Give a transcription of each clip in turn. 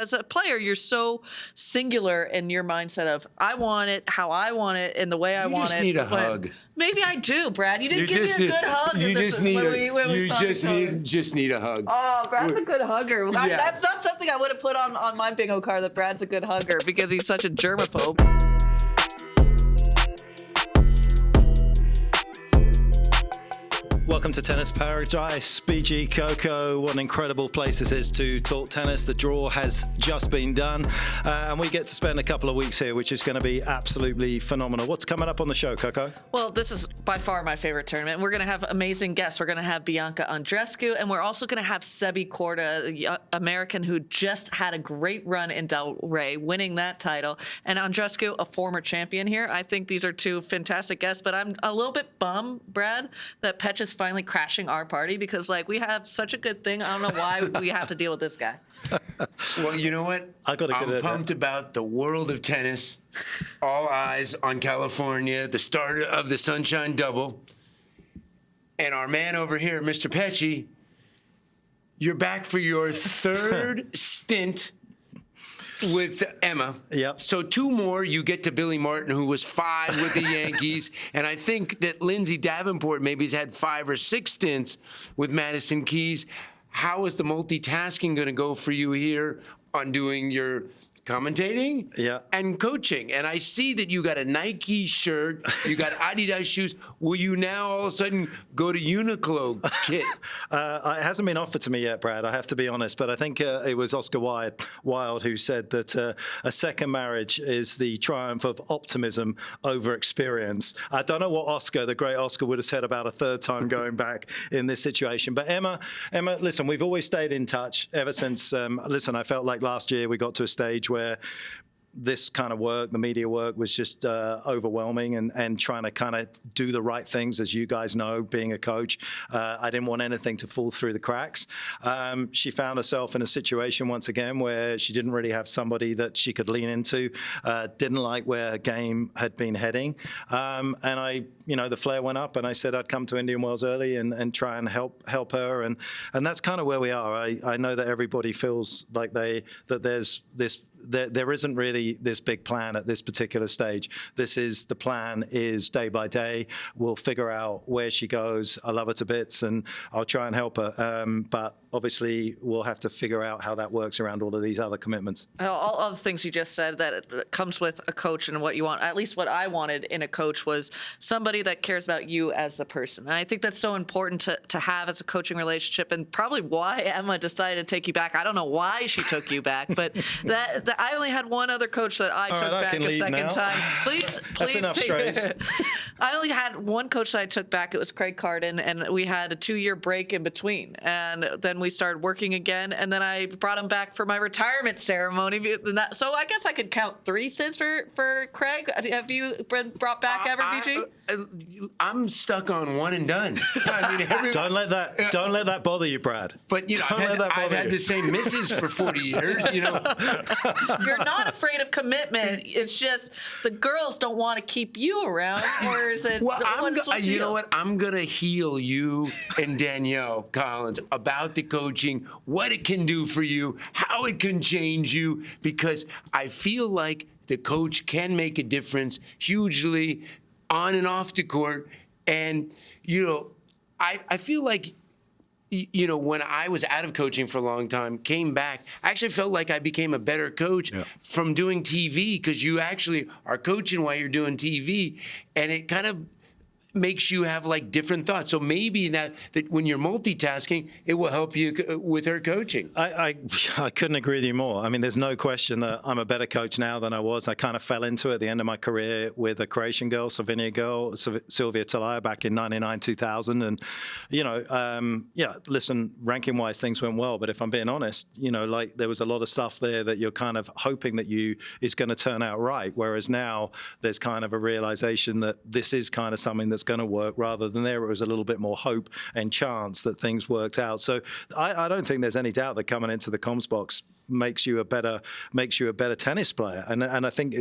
As a player, you're so singular in your mindset of, I want it, how I want it, and the way I want it. You just need a hug. Maybe I do, Brad. You didn't give me a good hug. You just need a hug. Oh, Brad's a good hugger. Yeah. That's not something I would have put on my bingo card, that Brad's a good hugger, because he's such a germaphobe. Welcome to Tennis Paradise, BG, Coco. What an incredible place this is to talk tennis. The draw has just been done, and we get to spend a couple of weeks here, which is going to be absolutely phenomenal. What's coming up on the show, Coco? Well, this is by far my favorite tournament. We're going to have amazing guests. We're going to have Bianca Andreescu, and we're also going to have Sebi Korda, the American who just had a great run in Del Rey, winning that title, and Andreescu, a former champion here. I think these are two fantastic guests, but I'm a little bit bummed, Brad, that Petchey is finally crashing our party, because we have such a good thing. I don't know why we have to deal with this guy. Well, you know what? I'm pumped about the world of tennis. All eyes on California, the start of the Sunshine Double. And our man over here, Mr. Petchey, you're back for your third stint with Emma. Yep. So 2 more, you get to Billy Martin, who was 5 with the Yankees. And I think that Lindsay Davenport maybe has had 5 or 6 stints with Madison Keys. How is the multitasking going to go for you here on doing your commentating and coaching? And I see that you got a Nike shirt, you got Adidas shoes. Will you now all of a sudden go to Uniqlo kit? It hasn't been offered to me yet, Brad, I have to be honest, but I think it was Oscar Wilde who said that a second marriage is the triumph of optimism over experience. I don't know what Oscar, the great Oscar, would have said about a third time going back in this situation. But Emma, listen, we've always stayed in touch ever since, I felt like last year we got to a stage where this kind of work, the media work, was just overwhelming, and trying to kind of do the right things, as you guys know, being a coach. I didn't want anything to fall through the cracks. She found herself in a situation once again where she didn't really have somebody that she could lean into, didn't like where her game had been heading. And the flare went up, and I said I'd come to Indian Wells early and try and help her. And that's kind of where we are. I know that everybody feels like there's this. There isn't really this big plan at this particular stage. The plan is day by day. We'll figure out where she goes. I love her to bits, and I'll try and help her. But obviously, we'll have to figure out how that works around all of these other commitments. All other things you just said, that it comes with a coach, and what you want, at least what I wanted in a coach, was somebody that cares about you as a person. And I think that's so important to have as a coaching relationship, and probably why Emma decided to take you back. I don't know why she took you back, but I only had one other coach that I took back a second time. Please. That's enough straight. I only had one coach that I took back. It was Craig Carden, and we had a 2-year break in between. And then we started working again, and then I brought him back for my retirement ceremony. So I guess I could count 3 stints for Craig. Have you been brought back ever, BG? I'm stuck on one and done. Don't let that bother you, Brad. But I've had the same missus for 40 years. You're not afraid of commitment. It's just the girls don't want to keep you around, or is it? Well, you know what? I'm gonna heal you and Danielle Collins about the coaching, what it can do for you, how it can change you, because I feel like the coach can make a difference hugely on and off the court. And I feel like, when I was out of coaching for a long time, came back, I actually felt like I became a better coach from doing TV, because you actually are coaching while you're doing TV, and it kind of makes you have different thoughts. So maybe that when you're multitasking, it will help you with her coaching. I couldn't agree with you more. I mean, there's no question that I'm a better coach now than I was. I kind of fell into it at the end of my career with a Croatian girl, Sylvia Talaya, back in 99, 2000. And, listen, ranking-wise, things went well. But if I'm being honest, there was a lot of stuff there that you're kind of hoping that is going to turn out right. Whereas now there's kind of a realization that this is kind of something that's going to work, rather than there it was a little bit more hope and chance that things worked out. So I don't think there's any doubt that coming into the comms box, makes you a better tennis player. And I think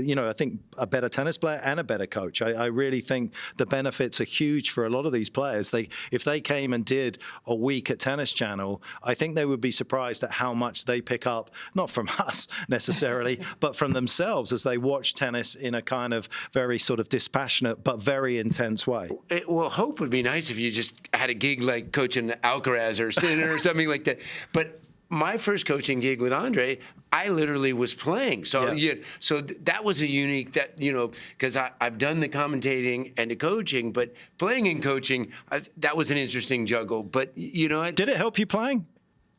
a better tennis player and a better coach. I really think the benefits are huge for a lot of these players. If they came and did a week at Tennis Channel, I think they would be surprised at how much they pick up, not from us necessarily, but from themselves as they watch tennis in a kind of very sort of dispassionate but very intense way. Well, hope would be nice if you just had a gig like coaching Alcaraz or Sinner or something like that. But my first coaching gig with Andre, I literally was playing. So that was a unique, because I've done the commentating and the coaching, but playing and coaching, that was an interesting juggle. But, Did it help you playing?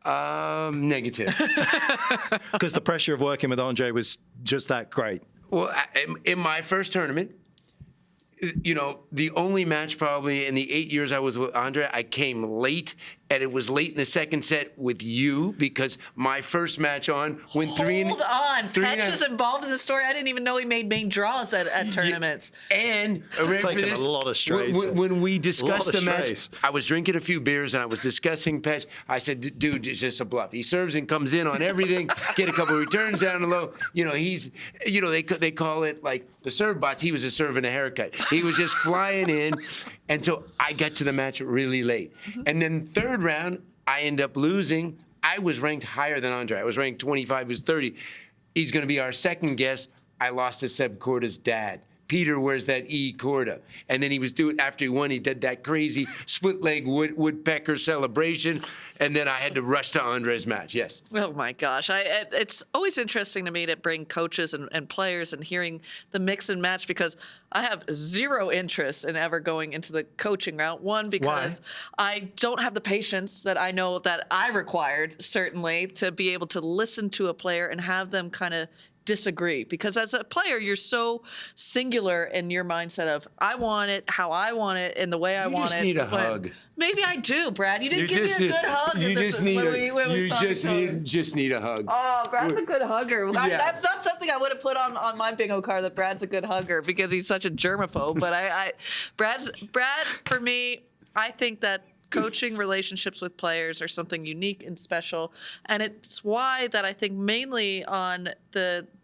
Negative. Because the pressure of working with Andre was just that great. Well, in my first tournament, the only match probably in the 8 years I was with Andre, I came late, and it was late in the second set with you because my first match went three. Hold on. Petch is involved in the story. I didn't even know he made main draws at tournaments. And taking a lot of strays. When we discussed the match, I was drinking a few beers and I was discussing Petch. I said, dude, it's just a bluff. He serves and comes in on everything, get a couple of returns down the low. They call it like the serve bots. He was a serve and a haircut. He was just flying in. And so I got to the match really late. And then third round, I end up losing. I was ranked higher than Andre. I was ranked 25, he was 30. He's going to be our second guest. I lost to Seb Korda's dad. Peter wears that Korda. And then he was doing, after he won, he did that crazy split leg woodpecker celebration. And then I had to rush to Andre's match. Yes. Oh my gosh. It's always interesting to me to bring coaches and players and hearing the mix and match, because I have zero interest in ever going into the coaching route. One, because I don't have the patience that I know that I required, certainly, to be able to listen to a player and have them kind of disagree, because as a player you're so singular in your mindset of I want it how I want it in the way I want it. You just need a hug. Maybe I do, Brad. You didn't give me a good hug. You just need a hug. Oh, Brad's a good hugger. Yeah. That's not something I would have put on my bingo card, that Brad's a good hugger, because he's such a germaphobe. But Brad, for me, I think that coaching relationships with players are something unique and special, and it's why that I think mainly on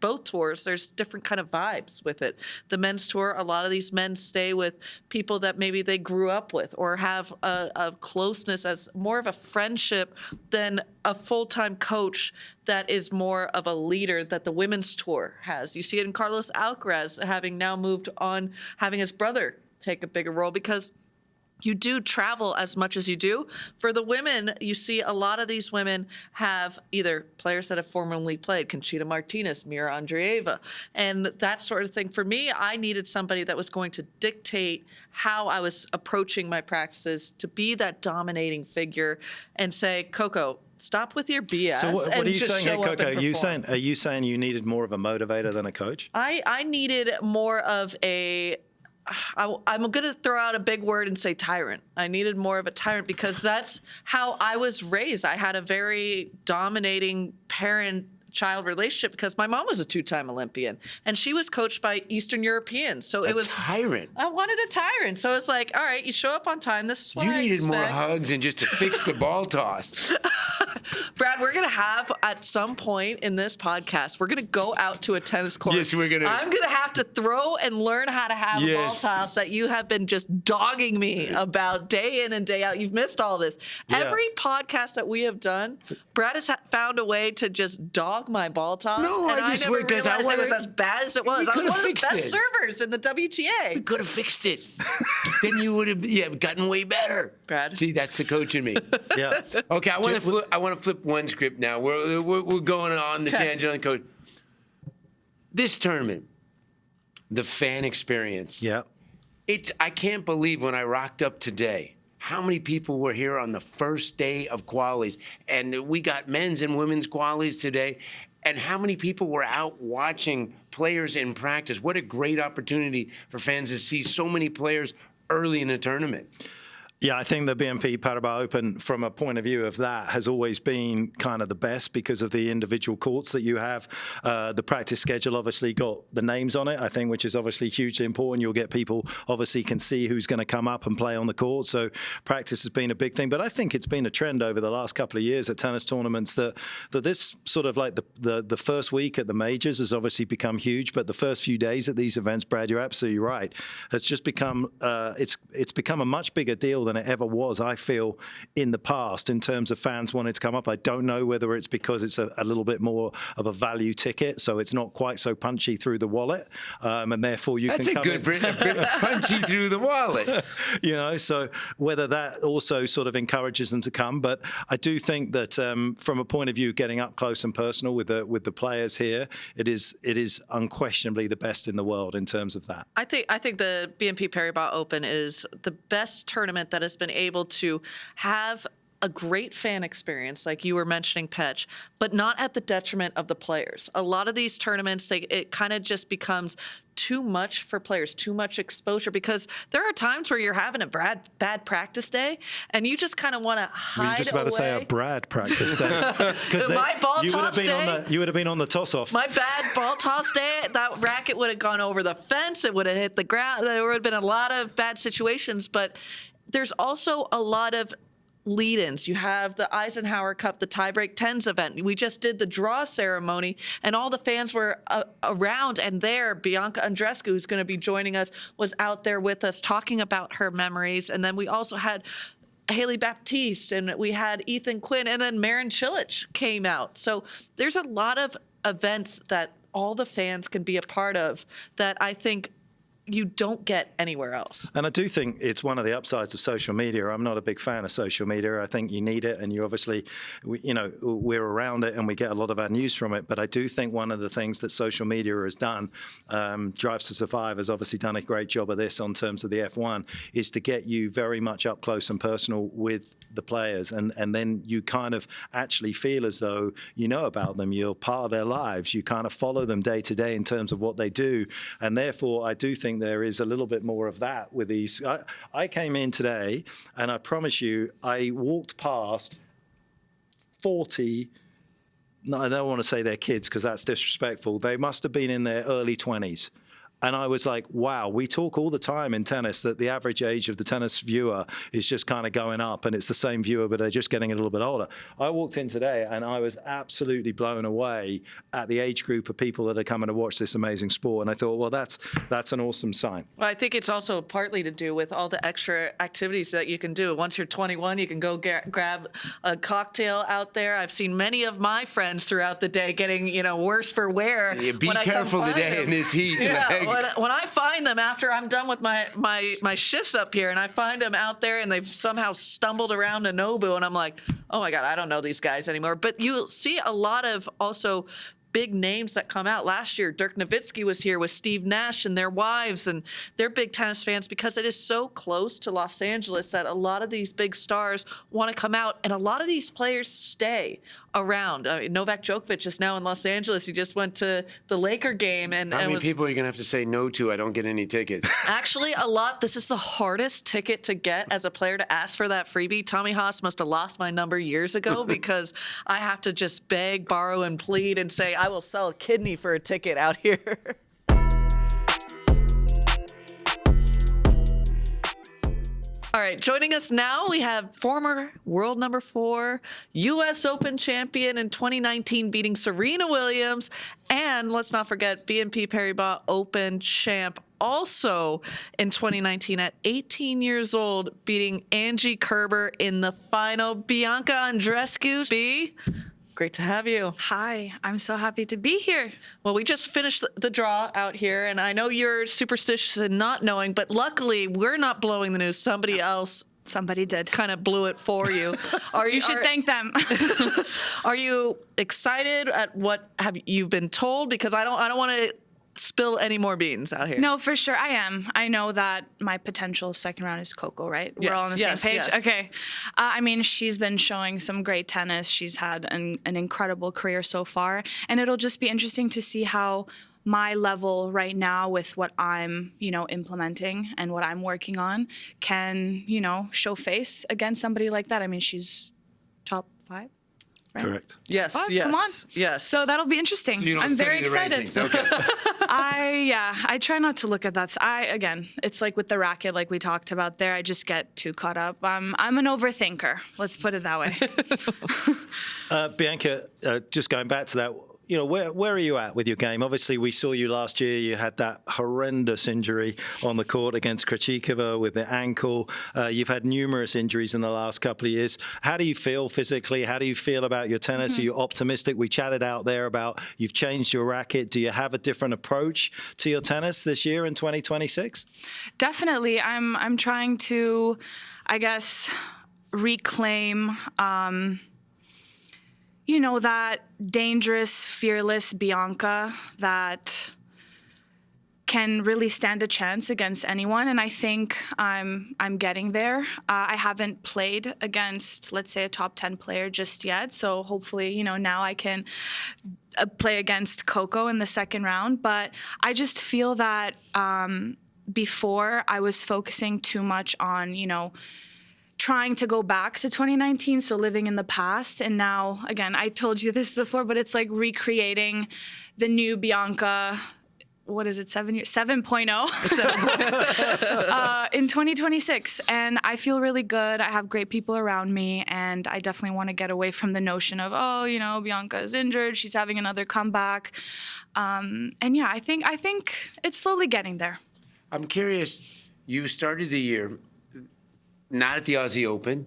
both tours there's different kind of vibes with it. The men's tour, a lot of these men stay with people that maybe they grew up with or have a closeness as more of a friendship than a full-time coach that is more of a leader that the women's tour has. You see it in Carlos Alcaraz having now moved on, having his brother take a bigger role, because you do travel as much as you do. For the women, you see a lot of these women have either players that have formerly played, Conchita Martinez, Mira Andreeva, and that sort of thing. For me, I needed somebody that was going to dictate how I was approaching my practices, to be that dominating figure and say, Coco, stop with your BS. So what are you saying here, Coco? Are you saying you needed more of a motivator than a coach? I needed more of I'm going to throw out a big word and say tyrant. I needed more of a tyrant, because that's how I was raised. I had a very dominating parent-child relationship, because my mom was a two-time Olympian, and she was coached by Eastern Europeans. So it was tyrant. I wanted a tyrant. So it's like, all right, you show up on time. This is what I expect. You needed more hugs than just to fix the ball toss. Brad, we're going to have, at some point in this podcast, we're going to go out to a tennis court. Yes, we're going to. I'm going to have to throw and learn how to have a ball toss that you have been just dogging me about day in and day out. You've missed all this. Yeah. Every podcast that we have done, Brad has found a way to just dog my ball toss. No, and I never realized it was as bad as it was. I was one of the best servers in the WTA. We could have fixed it. Then you would have gotten way better. Brad. See, that's the coach in me. Yeah. Okay, I want to flip one script now. We're going on the tangent on coach. This tournament, the fan experience. Yeah. I can't believe when I rocked up today how many people were here on the first day of qualies. And we got men's and women's qualies today. And how many people were out watching players in practice. What a great opportunity for fans to see so many players early in the tournament. Yeah, I think the BNP Paribas Open, from a point of view of that, has always been kind of the best because of the individual courts that you have. The practice schedule obviously got the names on it, I think, which is obviously hugely important. You'll get people obviously can see who's going to come up and play on the court. So practice has been a big thing. But I think it's been a trend over the last couple of years at tennis tournaments that this sort of like the first week at the majors has obviously become huge. But the first few days at these events, Brad, you're absolutely right, has just become it's become a much bigger deal than it ever was, I feel, in the past in terms of fans wanting to come up. I don't know whether it's because it's a little bit more of a value ticket, so it's not quite so punchy through the wallet, and therefore you That's can come a good punchy through the wallet. You know, so whether that also sort of encourages them to come. But I do think that from a point of view, getting up close and personal with the players here, it is unquestionably the best in the world in terms of that. I think the BNP Paribas Open is the best tournament that has been able to have a great fan experience, like you were mentioning, Petch, but not at the detriment of the players. A lot of these tournaments, it kind of just becomes too much for players, too much exposure, because there are times where you're having a bad practice day and you just kind of want to hide away. Were you just about to say a Brad practice day? Because my ball toss day, you would have been on the toss off. My bad ball toss day, that racket would have gone over the fence. It would have hit the ground. There would have been a lot of bad situations, but there's also a lot of lead-ins. You have the Eisenhower Cup, the tiebreak tens event. We just did the draw ceremony, and all the fans were around and there. Bianca Andreescu, who's going to be joining us, was out there with us talking about her memories. And then we also had Haley Baptiste, and we had Ethan Quinn, and then Marin Cilic came out. So there's a lot of events that all the fans can be a part of that I think you don't get anywhere else. And I do think it's one of the upsides of social media. I'm not a big fan of social media. I think you need it, and you obviously, we're around it and we get a lot of our news from it. But I do think one of the things that social media has done, Drives to Survive has obviously done a great job of this on terms of the F1, is to get you very much up close and personal with the players. And then you kind of actually feel as though you know about them. You're part of their lives. You kind of follow them day to day in terms of what they do. And therefore, I do think there is a little bit more of that with these. I came in today, and I promise you, I walked past 40, no, I don't want to say they're kids because that's disrespectful. They must have been in their early 20s. And I was like, wow, we talk all the time in tennis that the average age of the tennis viewer is just kind of going up, and it's the same viewer, but they're just getting a little bit older. I walked in today and I was absolutely blown away at the age group of people that are coming to watch this amazing sport. And I thought, well, that's an awesome sign. Well, I think it's also partly to do with all the extra activities that you can do. Once you're 21, you can go grab a cocktail out there. I've seen many of my friends throughout the day getting, worse for wear. Yeah, be careful today in this heat. Yeah. When I find them after I'm done with my shifts up here, and I find them out there and they've somehow stumbled around to Nobu, and I'm like, oh my God, I don't know these guys anymore. But you see a lot of also big names that come out. Last year, Dirk Nowitzki was here with Steve Nash and their wives, and they're big tennis fans because it is so close to Los Angeles that a lot of these big stars want to come out, and a lot of these players stay around. I mean, Novak Djokovic is now in Los Angeles. He just went to the Laker game. And how many people are you going to have to say no to? I don't get any tickets. Actually, a lot. This is the hardest ticket to get as a player, to ask for that freebie. Tommy Haas must have lost my number years ago because I have to just beg, borrow, and plead and say, I will sell a kidney for a ticket out here. All right, joining us now, we have former world number 4, U.S. Open champion in 2019, beating Serena Williams, and let's not forget BNP Paribas Open champ also in 2019 at 18 years old, beating Angie Kerber in the final. Bianca Andreescu. B, great to have you. Hi, I'm so happy to be here. Well, we just finished the draw out here, and I know you're superstitious in not knowing, but luckily we're not blowing the news. Somebody else did. Kind of blew it for you. You should thank them. Are you excited at what have you been told? Because I don't want to spill any more beans out here. No, for sure I am. I know that my potential second round is Coco, right? Yes, We're all on the same page? Yes. Okay. I mean, she's been showing some great tennis. She's had an incredible career so far. And it'll just be interesting to see how my level right now with what I'm, implementing and what I'm working on can, show face against somebody like that. I mean, she's top 5. Right? Correct. Yes, Five? yes, Come on. yes. So that'll be interesting. You don't I'm very study the excited. rankings. Okay. I try not to look at that. Again, it's like with the racket, like we talked about there. I just get too caught up. I'm an overthinker. Let's put it that way. Bianca, just going back to that, where are you at with your game? Obviously, we saw you last year. You had that horrendous injury on the court against Krejcikova with the ankle. You've had numerous injuries in the last couple of years. How do you feel physically? How do you feel about your tennis? Are you optimistic? We chatted out there about you've changed your racket. Do you have a different approach to your tennis this year in 2026? Definitely. I'm trying to, I guess, reclaim that dangerous, fearless Bianca that can really stand a chance against anyone. And I think I'm getting there. I haven't played against, let's say, a top 10 player just yet. So hopefully, now I can play against Coco in the second round. But I just feel that before I was focusing too much on, trying to go back to 2019, so living in the past. And now, again, I told you this before, but it's like recreating the new Bianca, what is it, 7.0 in 2026. And I feel really good. I have great people around me, and I definitely want to get away from the notion of, Bianca is injured, she's having another comeback. I think it's slowly getting there. I'm curious, you started the year not at the Aussie Open,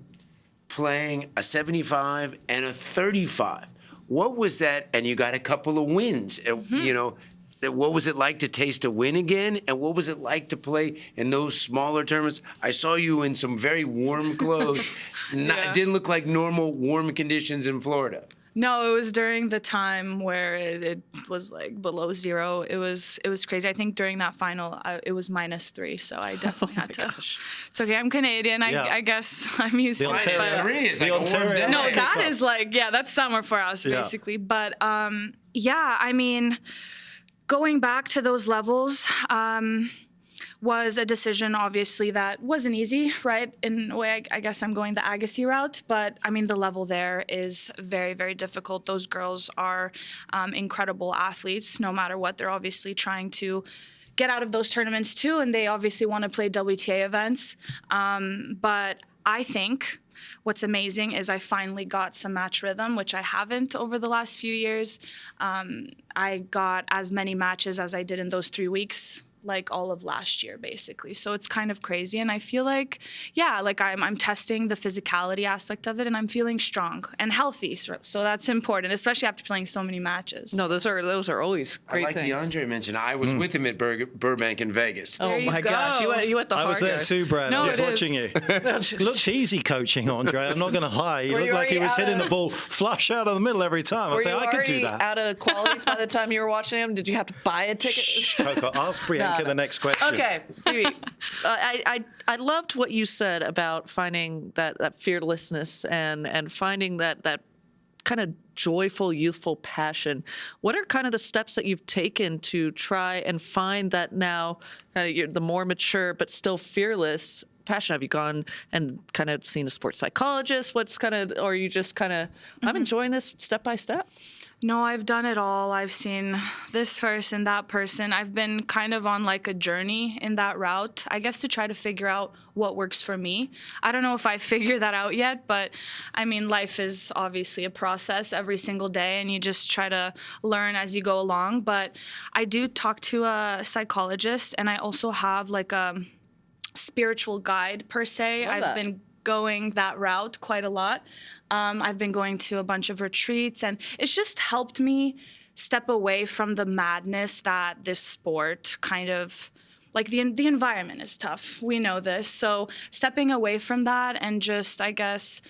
playing a 75 and a 35. What was that? And you got a couple of wins. What was it like to taste a win again? And what was it like to play in those smaller tournaments? I saw you in some very warm clothes. It didn't look like normal warm conditions in Florida. No, it was during the time where it was like below 0. It was crazy. I think during that final, it was -3. So I definitely had to. Gosh. It's okay. I'm Canadian. I guess I'm used to it. -3 is like a warm day. No, that is like, that's summer for us, basically. But I mean, going back to those levels, was a decision, obviously, that wasn't easy, right? In a way, I guess I'm going the Agassi route, but I mean, the level there is very, very difficult. Those girls are incredible athletes, no matter what. They're obviously trying to get out of those tournaments too, and they obviously want to play WTA events. But I think what's amazing is I finally got some match rhythm, which I haven't over the last few years. I got as many matches as I did in those 3 weeks, like all of last year, basically. So it's kind of crazy. And I feel like, I'm testing the physicality aspect of it, and I'm feeling strong and healthy. So that's important, especially after playing so many matches. No, those are always great like things. the Andre mentioned, I was with him at Burbank in Vegas. Oh There you my go. gosh, you went the hard I was there way. too, Brad. No, I was it is. watching you. It looked easy coaching, Andre. I'm not going to lie. He Were looked you like he already was out hitting of- the ball flush out of the middle every time. I Were was you saying, I could do already that. out of qualities by the time you were watching him? Did you have to buy a ticket? Shh, Coco, ask Bianca the next question. Okay, Phoebe, I loved what you said about finding that fearlessness and finding that kind of joyful, youthful passion. What are kind of the steps that you've taken to try and find that now, you're the more mature but still fearless passion? Have you gone and kind of seen a sports psychologist? Or are you just kind of, I'm enjoying this step by step? No, I've done it all. I've seen this person, that person. I've been kind of on like a journey in that route, I guess, to try to figure out what works for me. I don't know if I figured that out yet, but I mean, life is obviously a process every single day, and you just try to learn as you go along. But I do talk to a psychologist, and I also have like a spiritual guide per se. Love that. I've been going that route quite a lot. I've been going to a bunch of retreats, and it's just helped me step away from the madness that this sport kind of, like the environment is tough. We know this. So stepping away from that and just, I guess,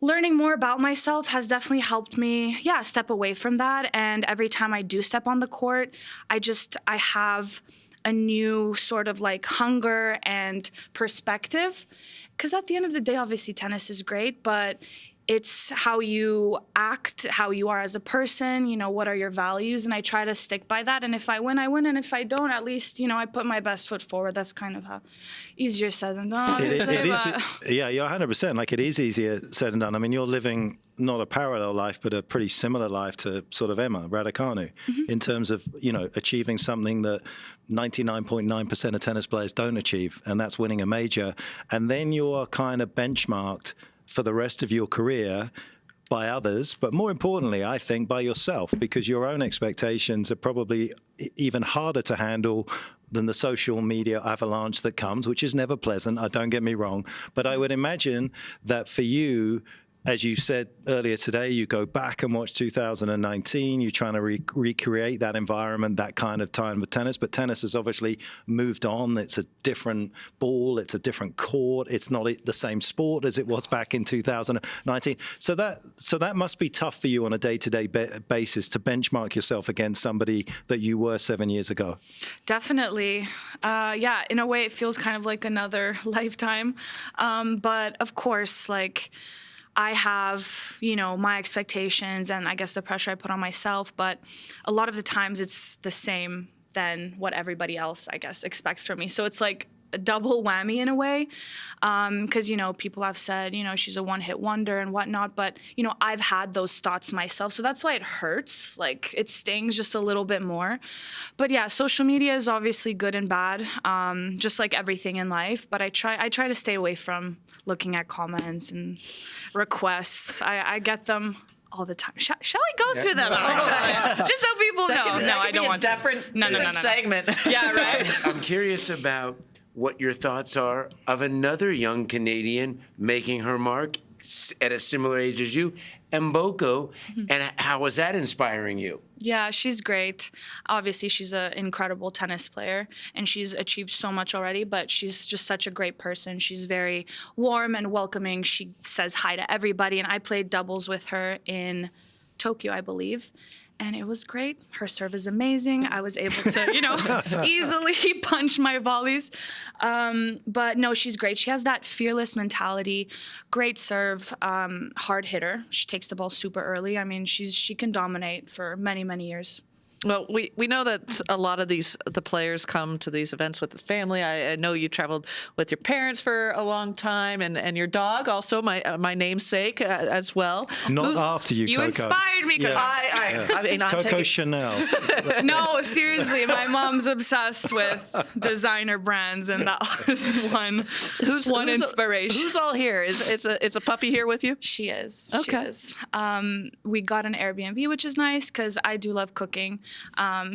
learning more about myself has definitely helped me, step away from that. And every time I do step on the court, I have a new sort of like hunger and perspective. Because at the end of the day, obviously tennis is great, but it's how you act, how you are as a person, what are your values, and I try to stick by that. And if I win, I win, and if I don't, at least, I put my best foot forward. That's kind of how easier said than done. It obviously, is, yeah, you're 100%. Like, it is easier said than done. I mean, you're living not a parallel life, but a pretty similar life to sort of Emma Raducanu in terms of, achieving something that 99.9% of tennis players don't achieve, and that's winning a major. And then you are kind of benchmarked for the rest of your career by others, but more importantly, I think, by yourself, because your own expectations are probably even harder to handle than the social media avalanche that comes, which is never pleasant, don't get me wrong. But I would imagine that for you, as you said earlier today, you go back and watch 2019, you're trying to recreate that environment, that kind of time with tennis. But tennis has obviously moved on. It's a different ball. It's a different court. It's not the same sport as it was back in 2019. So that must be tough for you on a day-to-day basis to benchmark yourself against somebody that you were 7 years ago. Definitely. Yeah, in a way, it feels kind of like another lifetime. But of course, like, I have, my expectations and I guess the pressure I put on myself, but a lot of the times it's the same than what everybody else, I guess, expects from me. So it's like a double whammy in a way, because, people have said, she's a one-hit wonder and whatnot, but, I've had those thoughts myself. So that's why it hurts. Like, it stings just a little bit more. But yeah, social media is obviously good and bad, just like everything in life. But I try to stay away from looking at comments and requests. I get them all the time. Shall I go through them? Just so people know. No, I don't want to. No. Segment. Yeah, right. I'm curious about what your thoughts are of another young Canadian making her mark at a similar age as you, Mboko, and how was that inspiring you? Yeah, she's great. Obviously, she's an incredible tennis player, and she's achieved so much already, but she's just such a great person. She's very warm and welcoming. She says hi to everybody, and I played doubles with her in Tokyo, I believe. And it was great. Her serve is amazing. I was able to, easily punch my volleys. But no, she's great. She has that fearless mentality, great serve, hard hitter. She takes the ball super early. I mean, she can dominate for many, many years. Well, we know that a lot of the players come to these events with the family. I know you traveled with your parents for a long time, and your dog also, my namesake as well. Not after you, You Coco. inspired me, Coco. Yeah. I mean, I'm Coco taking, Chanel. No, seriously, my mom's obsessed with designer brands, and that was one inspiration. Who's all here? Is a puppy here with you? She is. Okay. She is. We got an Airbnb, which is nice because I do love cooking.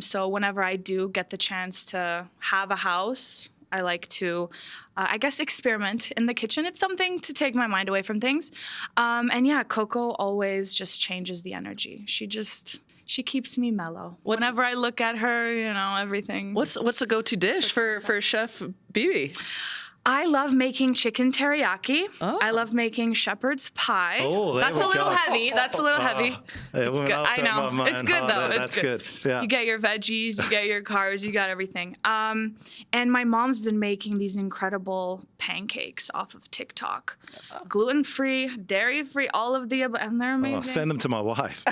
So whenever I do get the chance to have a house, I like to, I guess, experiment in the kitchen. It's something to take my mind away from things. And yeah, Coco always just changes the energy. She keeps me mellow. Whenever I look at her, everything. What's the go-to dish for Chef Bibi? I love making chicken teriyaki. Oh. I love making shepherd's pie. Oh, there That's we a little go. heavy. That's a little heavy. It's good. I know. It's good though. That's good. Yeah. You get your veggies, you get your carbs, you got everything. And my mom's been making these incredible pancakes off of TikTok. Gluten-free, dairy-free, all of the above, and they're amazing. I'll send them to my wife.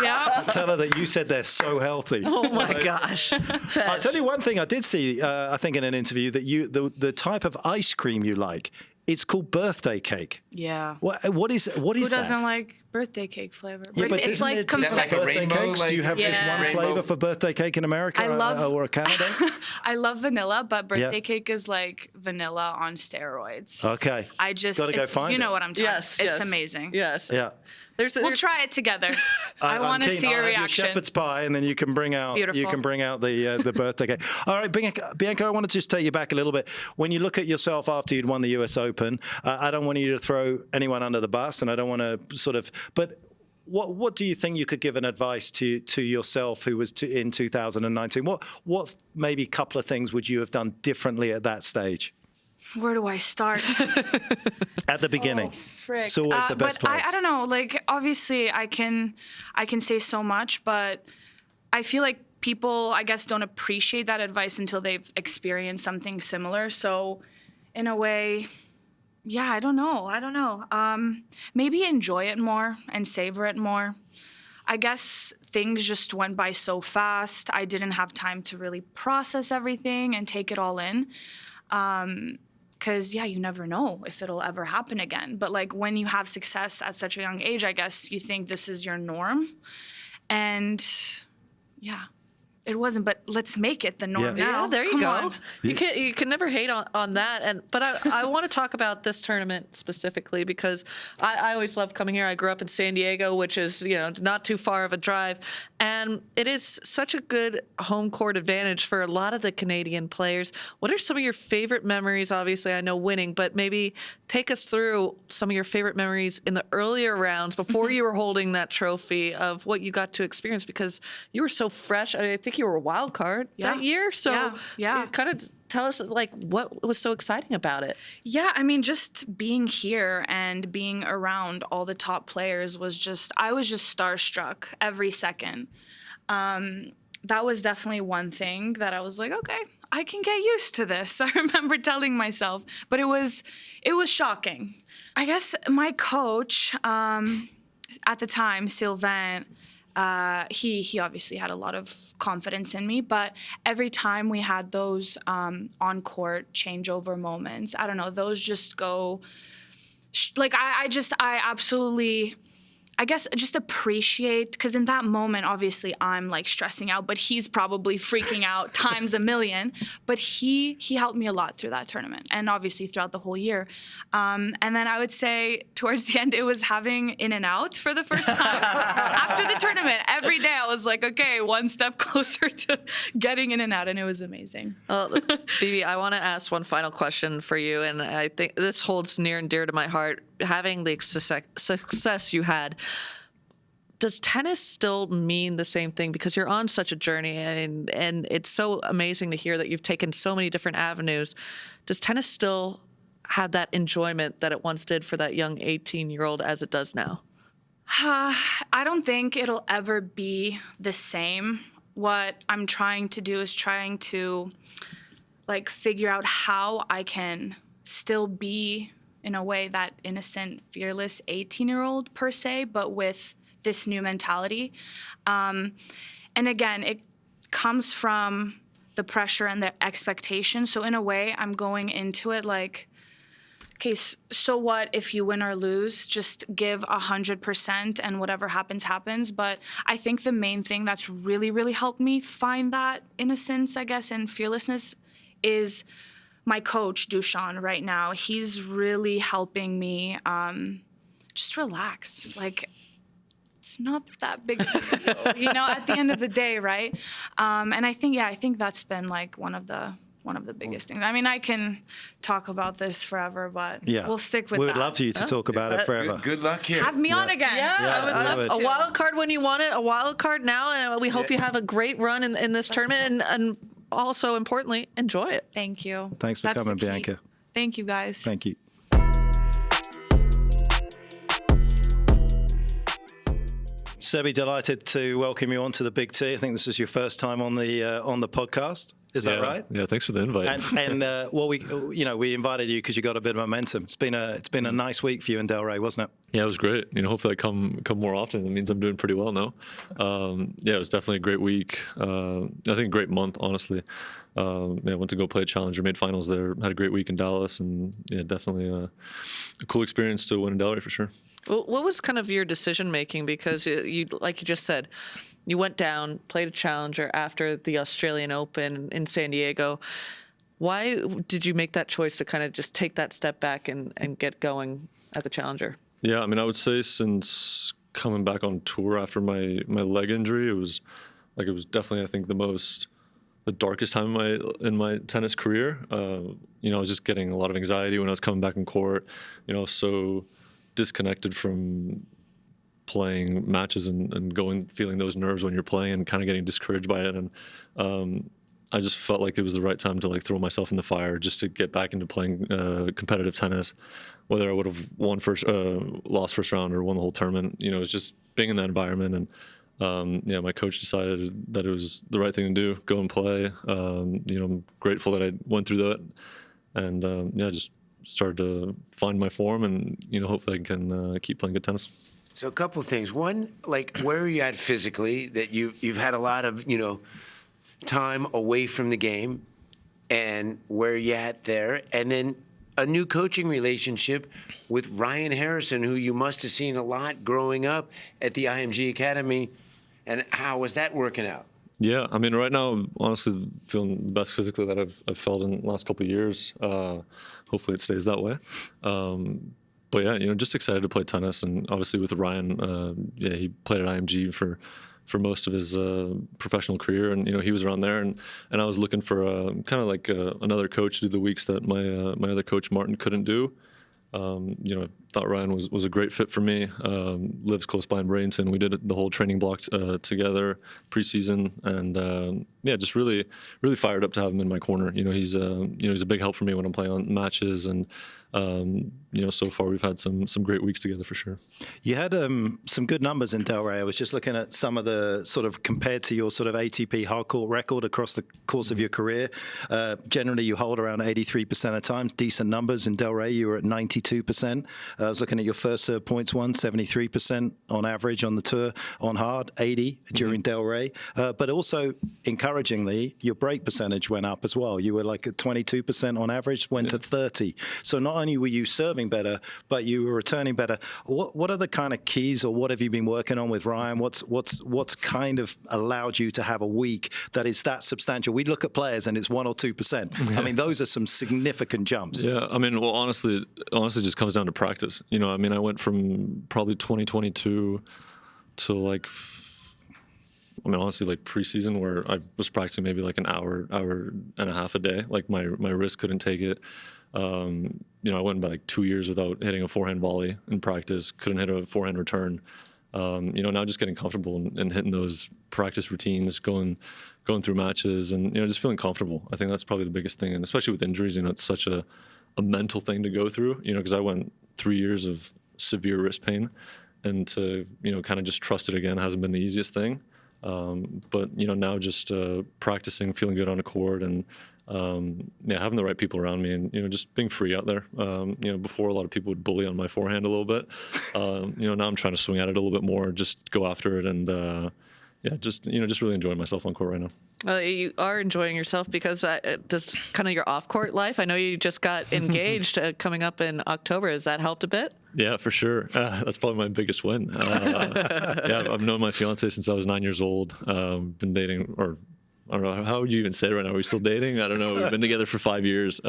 Yeah. Tell her that you said they're so healthy. Oh my gosh! I'll tell you one thing I did see, I think in an interview, that the type of ice cream you like, it's called birthday cake. Yeah. What is that? Who doesn't like birthday cake flavor? Yeah, but It's isn't like it like a a birthday rainbow, cakes? Do you have just Yeah. one Rainbow. flavor for birthday cake in America I love- or Canada? I love vanilla, but birthday Yeah. cake is like vanilla on steroids. Okay. I just Gotta go it's- find you know it. what I'm talking. Yes, It's yes. amazing. Yes. Yeah. We'll try it together. I I'm want to keen. see I'll a have your reaction. shepherd's pie, and then you can bring out Beautiful. the birthday cake. All right, Bianca, I want to just take you back a little bit. When you look at yourself after you'd won the US Open, I don't want you to throw anyone under the bus, and I don't want to sort of. But what do you think you could give an advice to yourself who was in 2019? What maybe couple of things would you have done differently at that stage? Where do I start? At the beginning. Oh, frick. It's always the best but place. I don't know. Like, obviously, I can say so much, but I feel like people, I guess, don't appreciate that advice until they've experienced something similar. So, in a way, Yeah, I don't know. Maybe enjoy it more and savor it more. I guess things just went by so fast. I didn't have time to really process everything and take it all in. Because, you never know if it'll ever happen again. But, like, when you have success at such a young age, I guess you think this is your norm. And, it wasn't, but let's make it the norm now. Yeah, there you Come go. on. You can never hate on that. But I want to talk about this tournament specifically because I always love coming here. I grew up in San Diego, which is not too far of a drive, and it is such a good home court advantage for a lot of the Canadian players. What are some of your favorite memories? Obviously, I know winning, but maybe take us through some of your favorite memories in the earlier rounds before you were holding that trophy of what you got to experience because you were so fresh. I think you were a wild card that year. So kind of tell us like what was so exciting about it. Yeah, I mean, just being here and being around all the top players I was just starstruck every second. That was definitely one thing that I was like, okay, I can get used to this. I remember telling myself, but it was shocking. I guess my coach at the time, Sylvain, he obviously had a lot of confidence in me, but every time we had those on-court changeover moments, I don't know, those just go, I absolutely, I guess, just appreciate, because in that moment, obviously, I'm like stressing out, but he's probably freaking out times a million. But he helped me a lot through that tournament, and obviously throughout the whole year. And then I would say towards the end, it was having In-N-Out for the first time after the tournament. Every day, I was like, okay, one step closer to getting In-N-Out, and it was amazing. Well, Bibi, I want to ask one final question for you, and I think this holds near and dear to my heart. Having the success you had, does tennis still mean the same thing? Because you're on such a journey, and it's so amazing to hear that you've taken so many different avenues. Does tennis still have that enjoyment that it once did for that young 18-year-old as it does now? I don't think it'll ever be the same. What I'm trying to do is trying to like figure out how I can still be in a way that innocent, fearless 18-year-old per se, but with this new mentality. And again, it comes from the pressure and the expectation. So in a way, I'm going into it like, okay, so what if you win or lose? Just give 100% and whatever happens, happens. But I think the main thing that's really, really helped me find that innocence, I guess, and fearlessness is my coach, Dushan, right now. He's really helping me just relax. Like, it's not that big of a deal, at the end of the day, right? And I think that's been like one of the biggest things. I mean, I can talk about this forever, but we'll stick with that. We would love for you to talk about it forever. Good luck here. Have me on again. I would love it. a wild card when you want it, a wild card now, and we hope you have a great run in this tournament, and also importantly, enjoy it. Thank you. Thanks for That's coming, the key. Bianca. Thank you, guys. Thank you. Sebi, delighted to welcome you onto the Big T. I think this is your first time on the podcast. Is that right? Yeah, thanks for the invite. And we invited you because you got a bit of momentum. It's been a nice week for you in Delray, wasn't it? Yeah, it was great. Hopefully I come more often. That means I'm doing pretty well now. It was definitely a great week. I think a great month, honestly. I went to go play a challenger, made finals there, had a great week in Dallas, and definitely a cool experience to win in Delray for sure. Well, what was kind of your decision making? Because you, like you just said, you went down, played a challenger after the Australian Open in San Diego. Why did you make that choice to kind of just take that step back and get going at the challenger? Yeah, I mean, I would say since coming back on tour after my leg injury, it was definitely, I think, the darkest time in my tennis career. I was just getting a lot of anxiety when I was coming back in court, so disconnected from playing matches and feeling those nerves when you're playing and kind of getting discouraged by it. And I just felt like it was the right time to like throw myself in the fire just to get back into playing competitive tennis, whether I would have lost first round or won the whole tournament. It was just being in that environment. And my coach decided that it was the right thing to do, go and play. I'm grateful that I went through that, and just started to find my form, and hopefully I can keep playing good tennis. So a couple of things. One, like, where are you at physically? That you've had a lot of time away from the game, and where are you at there? And then a new coaching relationship with Ryan Harrison, who you must have seen a lot growing up at the IMG Academy. And how was that working out? Yeah, I mean, right now, I'm honestly feeling the best physically that I've felt in the last couple of years. Hopefully it stays that way. But yeah, just excited to play tennis. And obviously with Ryan, he played at IMG for most of his professional career, and he was around there, and I was looking for kind of like another coach to do the weeks that my other coach Martin couldn't do. I thought Ryan was a great fit for me. Lives close by in Bradenton. We did the whole training block together preseason, and just really fired up to have him in my corner. He's a big help for me when I'm playing on matches, and so far we've had some great weeks together for sure. You had some good numbers in Delray. I was just looking at some of the sort of compared to your sort of ATP hardcourt record across the course of your career. Generally, you hold around 83% of times. Decent numbers in Delray. You were at 92%. I was looking at your first serve points won, 73% on average on the tour. On hard, 80 during Delray. But also, encouragingly, your break percentage went up as well. You were like at 22% on average, went to 30. So not only were you serving better, but you were returning better. What are the kind of keys, or what have you been working on with Ryan? What's kind of allowed you to have a week that is that substantial? We look at players and it's 1 or 2%. I mean, those are some significant jumps. Yeah, I mean, well, honestly, it just comes down to practice. I mean, I went from probably 2022 to honestly, like preseason, where I was practicing maybe like an hour and a half a day. Like my wrist couldn't take it. I went by like 2 years without hitting a forehand volley in practice. Couldn't hit a forehand return. Now just getting comfortable and hitting those practice routines, going through matches, and just feeling comfortable. I think that's probably the biggest thing, and especially with injuries, it's such a mental thing to go through. Because I went 3 years of severe wrist pain, and to kind of just trust it again hasn't been the easiest thing. But now just practicing, feeling good on the court, and having the right people around me, and just being free out there. Before, a lot of people would bully on my forehand a little bit. Now I'm trying to swing at it a little bit more, just go after it, and just really enjoying myself on court right now. You are enjoying yourself because this kind of your off-court life. I know you just got engaged coming up in October. Has that helped a bit? Yeah, for sure. That's probably my biggest win. I've known my fiance since I was 9 years old. Been dating, or I don't know, how would you even say it right now? Are we still dating? I don't know. We've been together for 5 years.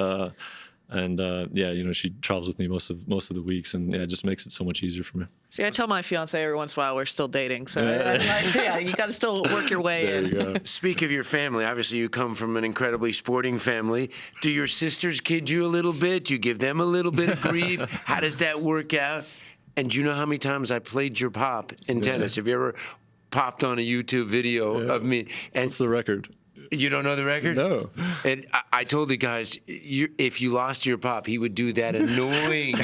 She travels with me most of the weeks, and it just makes it so much easier for me. See, I tell my fiance every once in a while we're still dating. So you got to still work your way there in. You go. Speak of your family. Obviously, you come from an incredibly sporting family. Do your sisters kid you a little bit? Do you give them a little bit of grief? How does that work out? And do you know how many times I played your pop in tennis? Have you ever popped on a YouTube video of me? And what's the record? You don't know the record? No. And I told the guys, if you lost your pop, he would do that annoying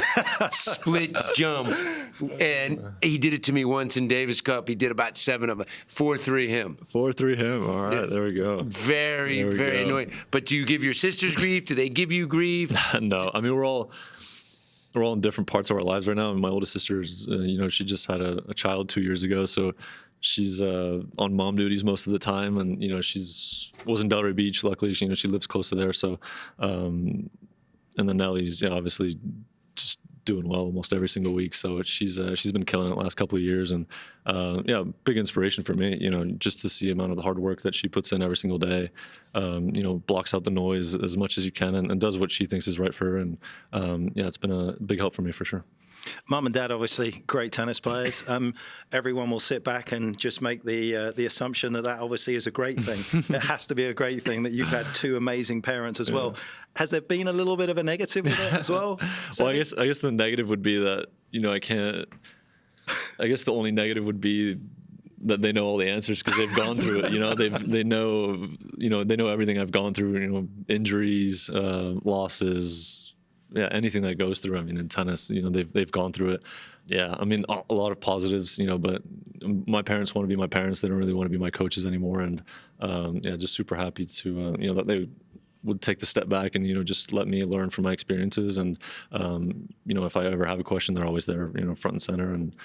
split jump. And he did it to me once in Davis Cup. He did about 7 of them. 4-3 him. 4-3 him. All right, there we go. Very annoying. But do you give your sisters grief? Do they give you grief? No. I mean, we're all in different parts of our lives right now. And my oldest sister, she just had a child 2 years ago, so she's on mom duties most of the time, and she's was in Delray Beach. Luckily, she lives close to there. So, and then Nellie's obviously just doing well almost every single week. So she's been killing it the last couple of years, and big inspiration for me. Just to see the amount of the hard work that she puts in every single day. Blocks out the noise as much as you can, and does what she thinks is right for her. And it's been a big help for me for sure. Mum and Dad, obviously, great tennis players. Everyone will sit back and just make the assumption that obviously is a great thing. It has to be a great thing that you've had 2 amazing parents as well. Has there been a little bit of a negative with it as well? Well, I guess the negative would be that I can't. I guess the only negative would be that they know all the answers because they've gone through it. They know everything I've gone through. Injuries, losses. Yeah, anything that goes through. I mean, in tennis, they've gone through it. Yeah, I mean, a lot of positives, but my parents want to be my parents. They don't really want to be my coaches anymore. And just super happy to, that would take the step back and, just let me learn from my experiences. And, if I ever have a question, they're always there, front and center and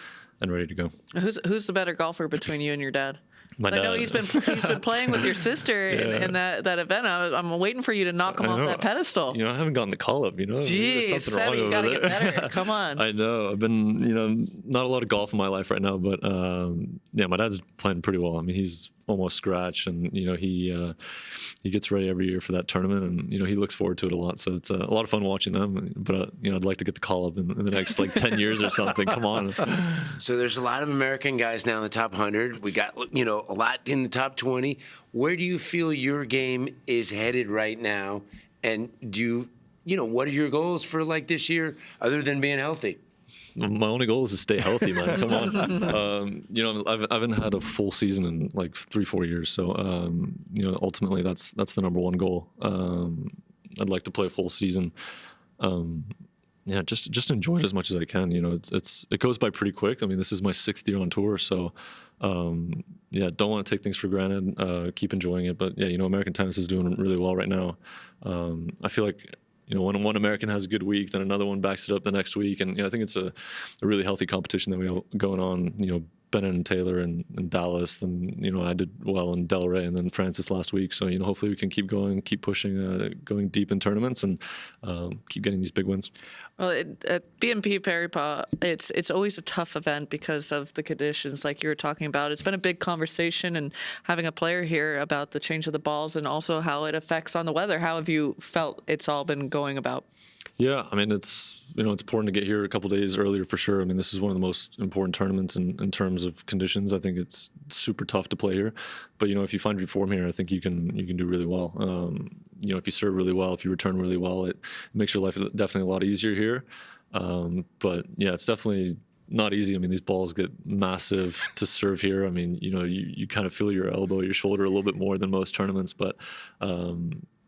ready to go. Who's the better golfer between you and your dad? My I know dad. he's been playing with your sister in that event. I'm waiting for you to knock him off that pedestal. I haven't gotten the call up. Jeez, There's something wrong Sebby, you over gotta there. get better. Come on. I know. I've been, not a lot of golf in my life right now, but my dad's playing pretty well. I mean, he's almost scratch, and he gets ready every year for that tournament, and he looks forward to it a lot. So it's a lot of fun watching them. But I'd like to get the call up in the next 10 years or something. Come on. So there's a lot of American guys now in the top 100. We got a lot in the top 20. Where do you feel your game is headed right now? And do you what are your goals for this year other than being healthy? My only goal is to stay healthy, man. Come on. I haven't had a full season in 3-4 years. So, ultimately that's the number one goal. I'd like to play a full season. Just enjoy it as much as I can. It goes by pretty quick. I mean, this is my 6th year on tour. So, don't want to take things for granted. Keep enjoying it. But American tennis is doing really well right now. I feel like, when one American has a good week, then another one backs it up the next week. And I think it's a really healthy competition that we have going on. Bennett and Taylor in Dallas, and I did well in Delray, and then Francis last week. So hopefully we can keep going, keep pushing, going deep in tournaments, and keep getting these big wins. Well, at BNP Paribas, it's always a tough event because of the conditions, like you were talking about. It's been a big conversation, and having a player here about the change of the balls and also how it affects on the weather. How have you felt it's all been going about? Yeah, I mean, it's it's important to get here a couple days earlier for sure. I mean, this is one of the most important tournaments in terms of conditions. I think it's super tough to play here, but if you find your form here, I think you can do really well. If you serve really well, if you return really well, it makes your life definitely a lot easier here. But yeah, it's definitely not easy. I mean, these balls get massive to serve here. I mean, you kind of feel your elbow, your shoulder a little bit more than most tournaments, but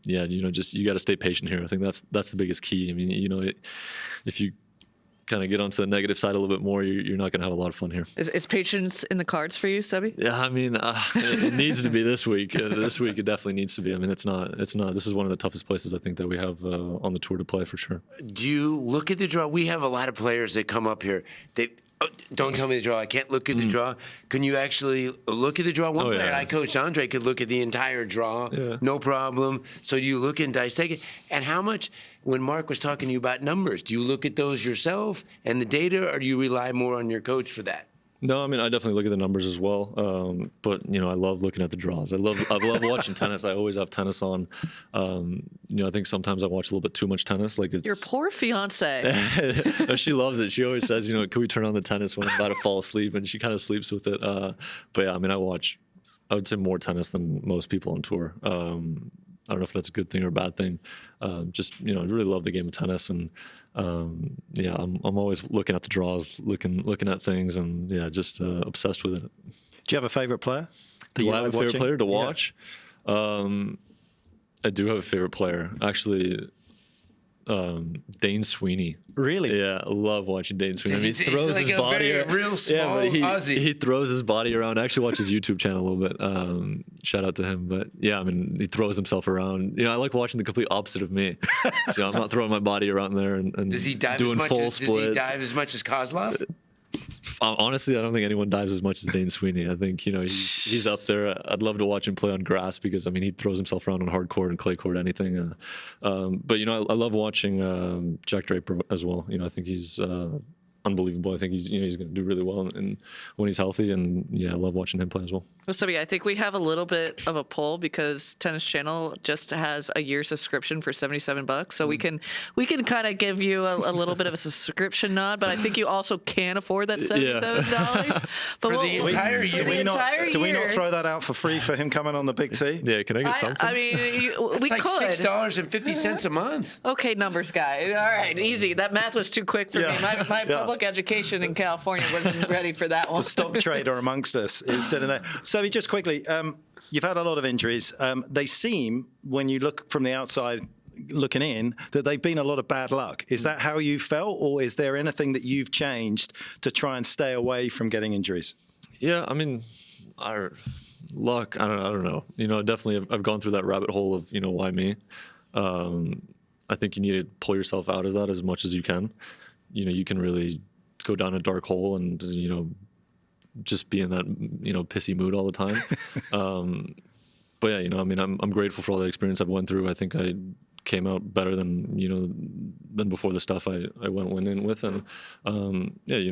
you got to stay patient here. I think that's the biggest key. I mean, if you kind of get onto the negative side a little bit more, you're not going to have a lot of fun here. Is patience in the cards for you, Sebby? Yeah, I mean, it needs to be this week. This week it definitely needs to be. I mean, it's not. This is one of the toughest places I think that we have on the tour to play for sure. Do you look at the draw? We have a lot of players that come up here. Don't tell me the draw. I can't look at the draw. Can you actually look at the draw? One player I coached, Andre, could look at the entire draw, no problem. So you look and dissect it. And how much, when Mark was talking to you about numbers, do you look at those yourself and the data, or do you rely more on your coach for that? No, I mean, I definitely look at the numbers as well. But I love looking at the draws. I love watching tennis. I always have tennis on. I think sometimes I watch a little bit too much tennis. Your poor fiance. She loves it. She always says, can we turn on the tennis when I'm about to fall asleep? And she kind of sleeps with it. But yeah, I mean, I would say more tennis than most people on tour. I don't know if that's a good thing or a bad thing. I really love the game of tennis, and I'm always looking at the draws, looking at things, and just obsessed with it. Do you have a favorite player? Do I have a favorite player to watch? I do have a favorite player, actually. Dane Sweeney. Really? Yeah, I love watching Dane Sweeney. I mean, he throws like his body around. Real small Aussie. He throws his body around. I actually watch his YouTube channel a little bit. Shout out to him. But yeah, I mean, he throws himself around. I like watching the complete opposite of me. So I'm not throwing my body around there and does he dive doing as much full as, splits. Does he dive as much as Kozlov? Honestly, I don't think anyone dives as much as Dane Sweeney. I think he's up there. I'd love to watch him play on grass because he throws himself around on hard court and clay court, anything. But I love watching Jack Draper as well. I think he's unbelievable. I think he's going to do really well and when he's healthy. And I love watching him play as well. Well, Sebby, I think we have a little bit of a pull because Tennis Channel just has a year subscription for $77. So we can kind of give you a little bit of a subscription nod, but I think you also can afford that $77. But For the entire year. Do we not throw that out for free for him coming on the big T? Yeah, can I get something? I mean, we It's like could. $6.50 a month. Okay, numbers guy. All right, easy. That math was too quick for me. My public education in California wasn't ready for that one. The stock trader amongst us is sitting there. So just quickly, you've had a lot of injuries. They seem, when you look from the outside looking in, that they've been a lot of bad luck. Is that how you felt, or is there anything that you've changed to try and stay away from getting injuries? Yeah, I mean, luck. I don't know. Definitely, I've gone through that rabbit hole of why me. I think you need to pull yourself out of that as much as you can. You can really go down a dark hole and, just be in that, pissy mood all the time. But yeah, I'm grateful for all the experience I've went through. I think I came out better than before the stuff I went in with, and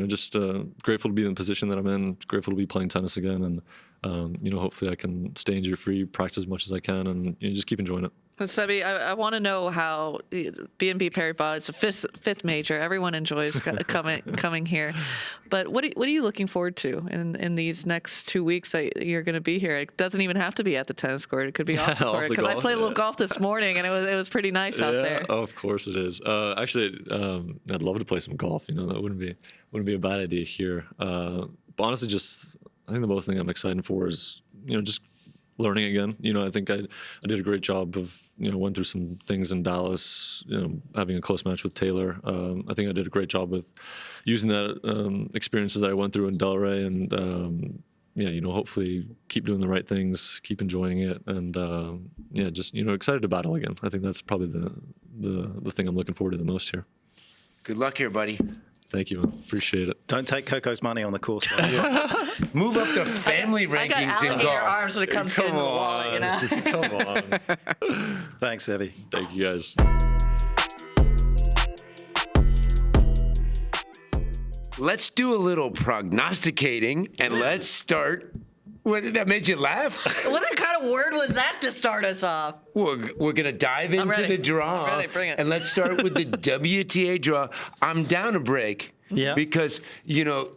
just grateful to be in the position that I'm in. Grateful to be playing tennis again, and hopefully I can stay injury free, practice as much as I can, and just keep enjoying it. Sebi, I want to know how BNP Paribas is a fifth major. Everyone enjoys coming here, but what are you looking forward to in these next 2 weeks that you're going to be here? It doesn't even have to be at the tennis court; it could be off the court. Because I played a little golf this morning, and it was pretty nice out there. Oh, of course it is. Actually, I'd love to play some golf. That wouldn't be a bad idea here. But honestly, I think the most thing I'm excited for is just learning again. I think I did a great job of, went through some things in Dallas, having a close match with Taylor. I think I did a great job with using that experiences that I went through in Delray, and hopefully keep doing the right things, keep enjoying it, and just excited to battle again. I think that's probably the thing I'm looking forward to the most here. Good luck here, buddy. Thank you. Appreciate it. Don't take Coco's money on the course. Move up the family I got rankings in alligator golf. arms when it comes to the wallet, Come on. Thanks, Evie. Thank you, guys. Let's do a little prognosticating, and let's start. What, that made you laugh? What kind of word was that to start us off? We're going to dive into ready. the draw. I'm ready. Bring it. And let's start with the WTA draw. I'm down a break. Yeah. Because,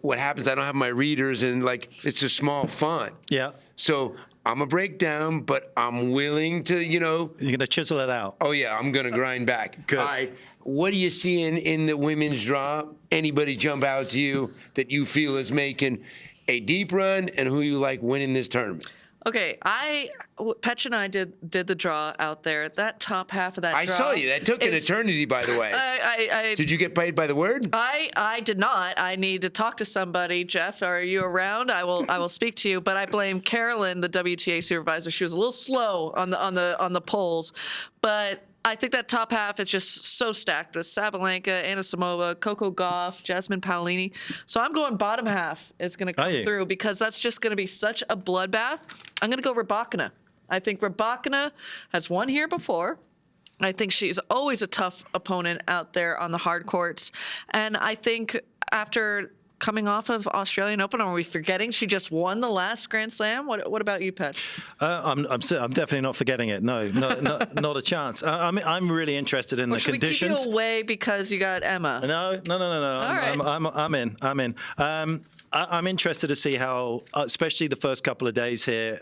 what happens, I don't have my readers, and, it's a small font. Yeah. So I'm a breakdown, but I'm willing to, You're going to chisel it out. Oh, yeah, I'm going to grind back. Good. All right. What are you seeing in the women's draw? Anybody jump out to you that you feel is making a deep run, and who you like winning this tournament? Okay, Petchey and I did the draw out there. That top half of that I draw. saw you. That took an eternity, by the way. Did you get paid by the word? I did not. I need to talk to somebody. Jeff, are you around? I will speak to you. But I blame Carolyn, the WTA supervisor. She was a little slow on the polls, but I think that top half is just so stacked with Sabalenka, Anisimova, Coco Gauff, Jasmine Paolini. So I'm going bottom half is going to come through because that's just going to be such a bloodbath. I'm going to go Rybakina. I think Rybakina has won here before. I think she's always a tough opponent out there on the hard courts. And I think after coming off of Australian Open, are we forgetting she just won the last Grand Slam? What about you, Petch? I'm definitely not forgetting it. No, not a chance. I'm really interested in the conditions. Should we keep you away because you got Emma? No. I'm in. I'm interested to see how, especially the first couple of days here,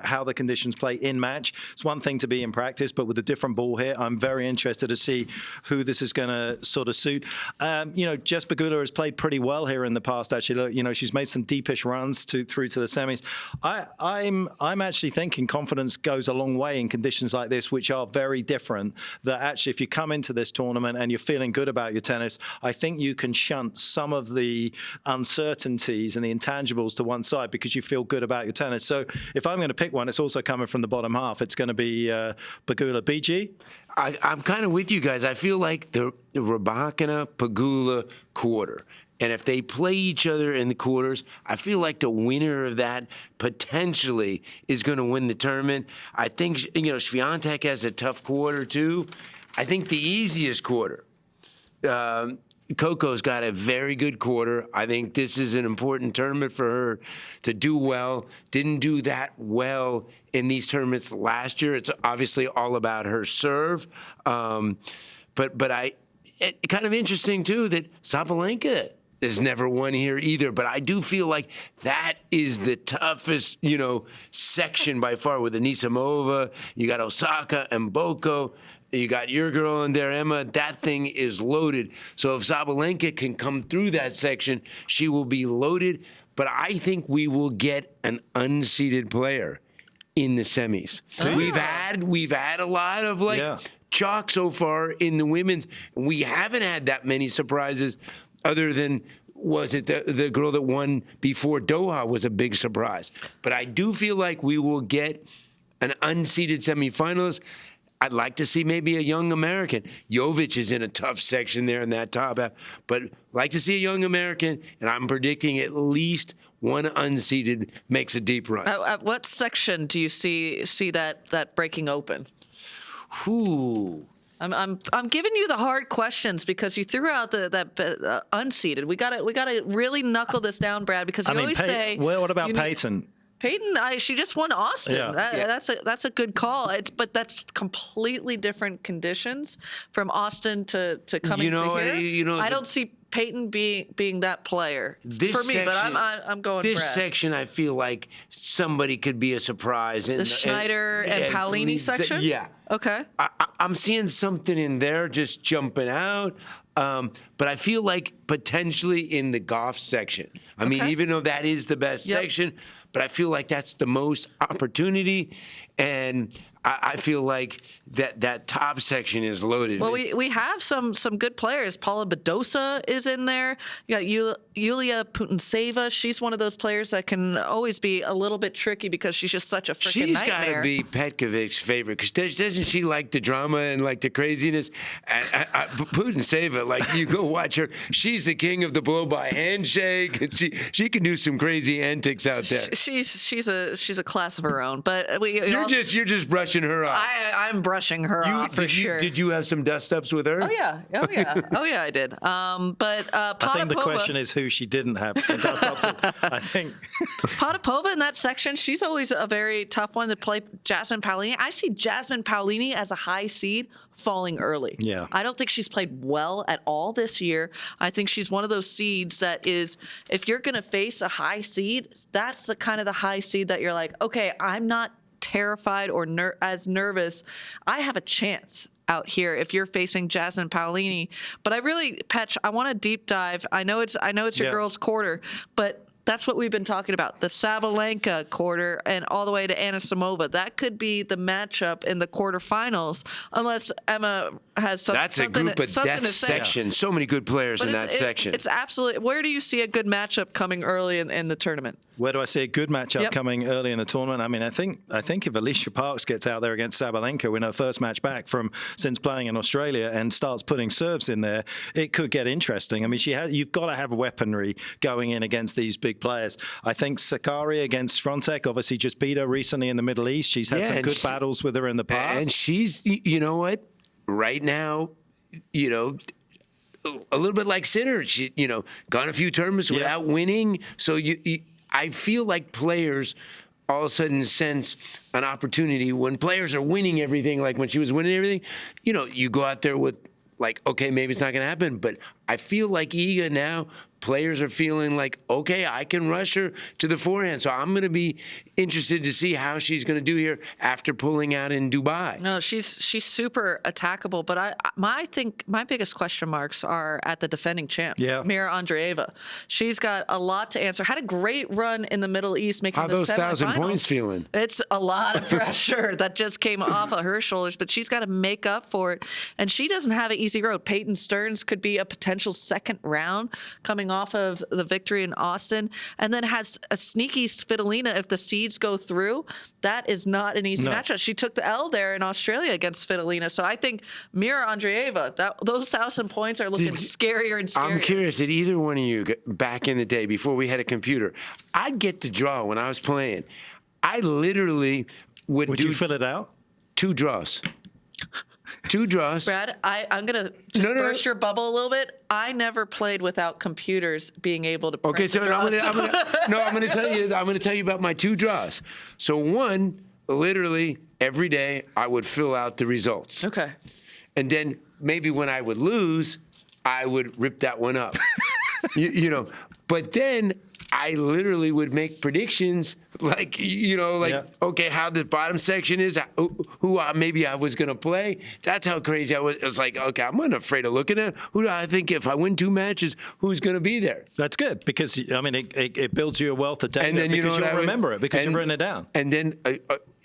how the conditions play in match. It's one thing to be in practice, but with a different ball here, I'm very interested to see who this is going to sort of suit. Jess Pegula has played pretty well here in the past. Actually, look, she's made some deepish runs through to the semis. I'm actually thinking confidence goes a long way in conditions like this, which are very different. That actually, if you come into this tournament and you're feeling good about your tennis, I think you can shunt some of the uncertainties and the intangibles to one side because you feel good about your tennis. So if I'm going to pick one, it's also coming from the bottom half. It's going to be Pegula. BG? I'm kind of with you guys. I feel like the Rybakina Pegula quarter. And if they play each other in the quarters, I feel like the winner of that potentially is going to win the tournament. I think, Swiatek has a tough quarter too. I think the easiest quarter, Coco's got a very good quarter. I think this is an important tournament for her to do well. Didn't do that well in these tournaments last year. It's obviously all about her serve. But it's kind of interesting, too, that Sabalenka has never won here either. But I do feel like that is the toughest, section by far with Anisimova. You got Osaka and Boko. You got your girl in there, Emma. That thing is loaded. So if Sabalenka can come through that section, she will be loaded. But I think we will get an unseeded player in the semis. Oh. We've had a lot of chalk so far in the women's. We haven't had that many surprises other than, was it the girl that won before Doha was a big surprise. But I do feel like we will get an unseeded semifinalist. I'd like to see maybe a young American. Jovic is in a tough section there in that top half, but like to see a young American, and I'm predicting at least one unseeded makes a deep run. At what section do you see that breaking open? Ooh. I'm giving you the hard questions because you threw out that unseeded. We gotta really knuckle this down, Brad, because you always say. Well, what about Peyton? Peyton, she just won Austin. Yeah. That's a good call. But that's completely different conditions from Austin to coming to here. I don't see Peyton being that player for me. But I'm going. This Brad. section, I feel like somebody could be a surprise. The Schneider and Paolini section. Yeah. Okay. I'm seeing something in there just jumping out. But I feel like potentially in the golf section. I mean, even though that is the best section, but I feel like that's the most opportunity. And I feel like that top section is loaded. Well, we have some good players. Paula Badosa is in there. You got Yulia Putintseva. She's one of those players that can always be a little bit tricky because she's just such a freaking nightmare. She's got to be Petkovic's favorite because doesn't she like the drama and like the craziness? Putintseva, like you go watch her. She's the king of the blow-by handshake. And she can do some crazy antics out there. She's a class of her own. But you're just brushing her off. I'm brushing her off for sure. Did you have some dust-ups with her? Oh yeah, I did. But I think the question is who she didn't have some dust-ups with. I think Potapova in that section, she's always a very tough one to play. Jasmine Paolini. I see Jasmine Paolini as a high seed falling early. Yeah. I don't think she's played well at all this year. I think she's one of those seeds that is, if you're going to face a high seed, that's the kind of the high seed that you're like, okay, I'm not terrified or as nervous. I have a chance out here if you're facing Jasmine Paolini. But I really, Petch, I want to deep dive. I know it's your girls' quarter, but that's what we've been talking about. The Sabalenka quarter and all the way to Anisimova. That could be the matchup in the quarterfinals, unless Emma has something. That's a group of death section. So many good players in that section. It's absolutely. Where do you see a good matchup coming early in the tournament? Where do I see a good matchup coming early in the tournament? I mean, I think if Alicia Parks gets out there against Sabalenka in her first match back since playing in Australia and starts putting serves in there, it could get interesting. I mean, you've got to have weaponry going in against these big players. I think Sakari against Frontek obviously just beat her recently in the Middle East. She's had some good battles with her in the past. And she's, you know what, right now, a little bit like Sinner. She, gone a few tournaments without winning. So I feel like players all of a sudden sense an opportunity when players are winning everything, like when she was winning everything, you go out there with like, okay, maybe it's not going to happen. But I feel like Iga now, players are feeling like, okay, I can rush her to the forehand. So I'm going to be interested to see how she's going to do here after pulling out in Dubai. No, she's super attackable. But I think my biggest question marks are at the defending champ, Mira Andreeva. She's got a lot to answer. Had a great run in the Middle East, making how the those 1,000 points feeling? It's a lot of pressure that just came off of her shoulders, but she's got to make up for it. And she doesn't have an easy road. Peyton Stearns could be a potential second round coming off of the victory in Austin, and then has a sneaky Svitolina if the seeds go through. That is not an easy matchup. She took the L there in Australia against Svitolina. So I think Mira Andreeva, those 1,000 points are looking scarier and scarier. I'm curious, did either one of you, back in the day before we had a computer, I'd get the draw when I was playing. I literally would you fill it out? 2 draws. 2 draws. Brad, I'm going to just burst your bubble a little bit. I never played without computers being able to print the draws. I'm going to tell you about my 2 draws. So one, literally every day I would fill out the results. Okay. And then maybe when I would lose, I would rip that one up. But then I literally would make predictions like, okay, how the bottom section is, who maybe I was going to play. That's how crazy I was. It was like, okay, I'm not afraid of looking at who do I think if I win 2 matches, who's going to be there. That's good because, I mean, it builds you a wealth of data because you'll remember it because you've written it down. And then